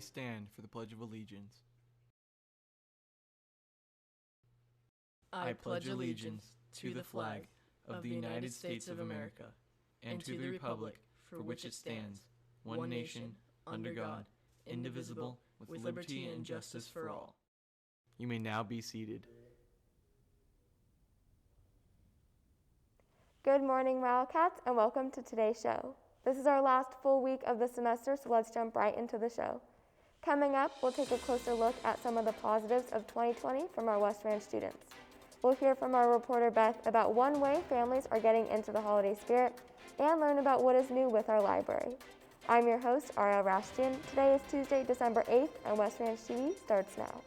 please stand for the Pledge of Allegiance? I pledge allegiance to the flag of the United States of America and to the republic for which it stands, one nation, under God, indivisible, with liberty and justice for all. You may now be seated. Good morning, Wildcats, and welcome to today's show. This is our last full week of the semester, so let's jump right into the show. Coming up, we'll take a closer look at some of the positives of 2020 from our West Ranch students. We'll hear from our reporter Beth about one way families are getting into the holiday spirit and learn about what is new with our library. I'm your host, Arielle Rashtian. Today is Tuesday, December 8th, and West Ranch TV starts now.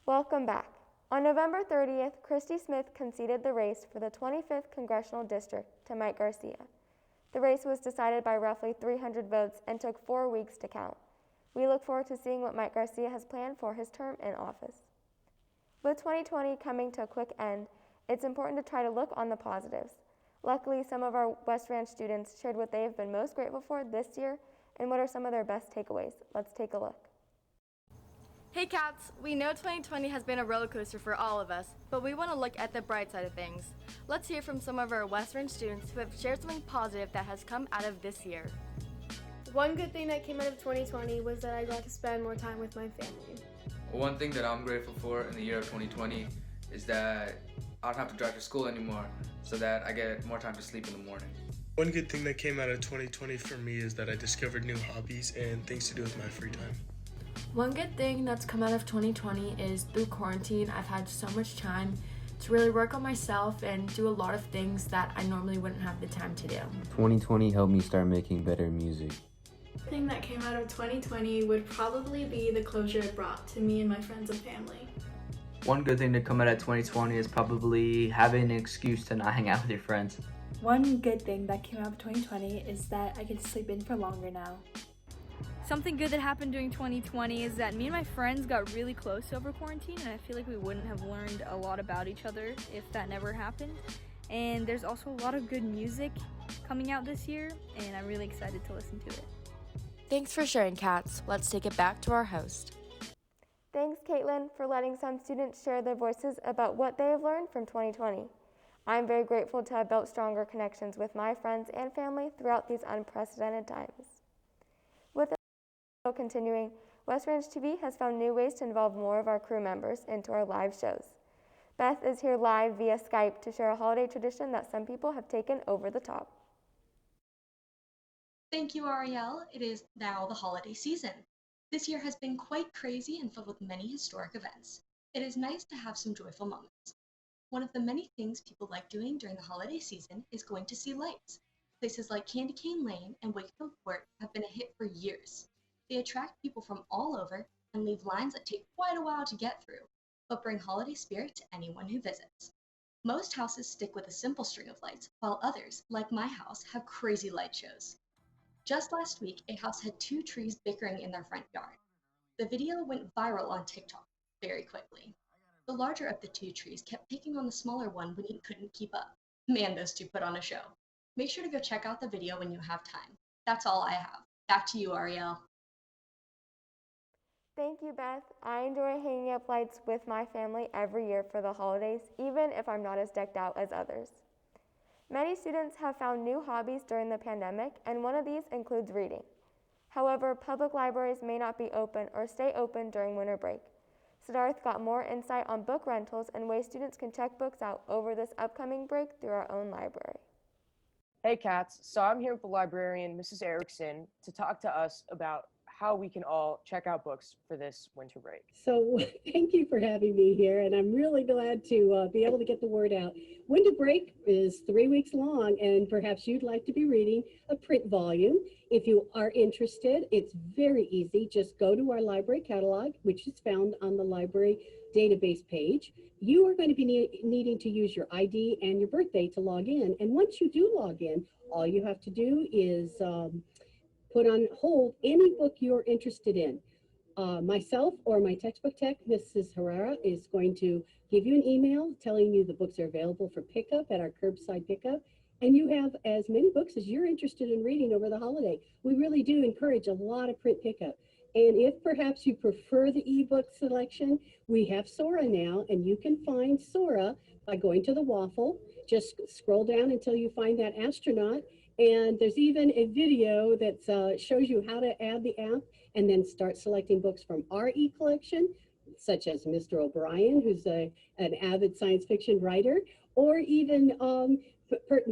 Welcome back. On November 30th, Christy Smith conceded the race for the 25th Congressional District to Mike Garcia. The race was decided by roughly 300 votes and took 4 weeks to count. We look forward to seeing what Mike Garcia has planned for his term in office. With 2020 coming to a quick end, it's important to try to look on the positives. Luckily, some of our West Ranch students shared what they have been most grateful for this year and what are some of their best takeaways. Let's take a look. Hey Cats, we know 2020 has been a roller coaster for all of us, but we want to look at the bright side of things. Let's hear from some of our West Ranch students who have shared something positive that has come out of this year. One good thing that came out of 2020 was that I got to spend more time with my family. One thing that I'm grateful for in the year of 2020 is that I don't have to drive to school anymore, so that I get more time to sleep in the morning. One good thing that came out of 2020 for me is that I discovered new hobbies and things to do with my free time. One good thing that's come out of 2020 is through quarantine, I've had so much time to really work on myself and do a lot of things that I normally wouldn't have the time to do. 2020 helped me start making better music. The thing that came out of 2020 would probably be the closure it brought to me and my friends and family. One good thing to come out of 2020 is probably having an excuse to not hang out with your friends. One good thing that came out of 2020 is that I get to sleep in for longer now. Something good that happened during 2020 is that me and my friends got really close over quarantine, and I feel like we wouldn't have learned a lot about each other if that never happened. And there's also a lot of good music coming out this year, and I'm really excited to listen to it. Thanks for sharing, Cats. Let's take it back to our host. Thanks, Caitlin, for letting some students share their voices about what they have learned from 2020. I'm very grateful to have built stronger connections with my friends and family throughout these unprecedented times. With continuing, West Ranch TV has found new ways to involve more of our crew members into our live shows. Beth is here live via Skype to share a holiday tradition that some people have taken over the top. Thank you, Arielle. It is now the holiday season. This year has been quite crazy and filled with many historic events. It is nice to have some joyful moments. One of the many things people like doing during the holiday season is going to see lights. Places like Candy Cane Lane and Wakefield Court have been a hit for years. They attract people from all over and leave lines that take quite a while to get through, but bring holiday spirit to anyone who visits. Most houses stick with a simple string of lights, while others, like my house, have crazy light shows. Just last week, a house had 2 trees bickering in their front yard. The video went viral on TikTok very quickly. The larger of the 2 trees kept picking on the smaller one when he couldn't keep up. Man, those 2 put on a show. Make sure to go check out the video when you have time. That's all I have. Back to you, Arielle. Thank you, Beth. I enjoy hanging up lights with my family every year for the holidays, even if I'm not as decked out as others. Many students have found new hobbies during the pandemic, and one of these includes reading. However, public libraries may not be open or stay open during winter break. Siddharth got more insight on book rentals and ways students can check books out over this upcoming break through our own library. Hey Cats, so I'm here with the librarian, Mrs. Erickson, to talk to us about how we can all check out books for this winter break. So thank you for having me here, and I'm really glad to be able to get the word out. Winter break is 3 weeks long, and perhaps you'd like to be reading a print volume. If you are interested, it's very easy. Just go to our library catalog, which is found on the library database page. You are going to be needing to use your ID and your birthday to log in, and once you do log in, all you have to do is put on hold any book you're interested in. Myself or my textbook tech, Mrs. Herrera, is going to give you an email telling you the books are available for pickup at our curbside pickup. And you have as many books as you're interested in reading over the holiday. We really do encourage a lot of print pickup. And if perhaps you prefer the ebook selection, we have Sora now, and you can find Sora by going to the waffle. Just scroll down until you find that astronaut. And there's even a video that shows you how to add the app and then start selecting books from our e-collection, such as Mr. O'Brien, who's an avid science fiction writer, or even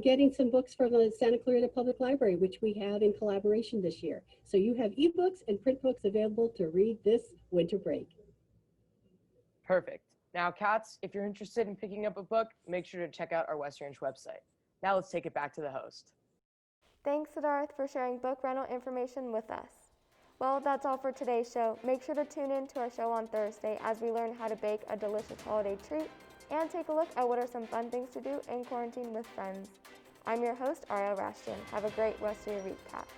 getting some books from the Santa Clarita Public Library, which we have in collaboration this year. So you have ebooks and print books available to read this winter break. Perfect. Now, Katz, if you're interested in picking up a book, make sure to check out our West Range website. Now let's take it back to the host. Thanks, Siddharth, for sharing book rental information with us. Well, that's all for today's show. Make sure to tune in to our show on Thursday as we learn how to bake a delicious holiday treat and take a look at what are some fun things to do in quarantine with friends. I'm your host, Arielle Rashtian. Have a great rest of your week, Kat.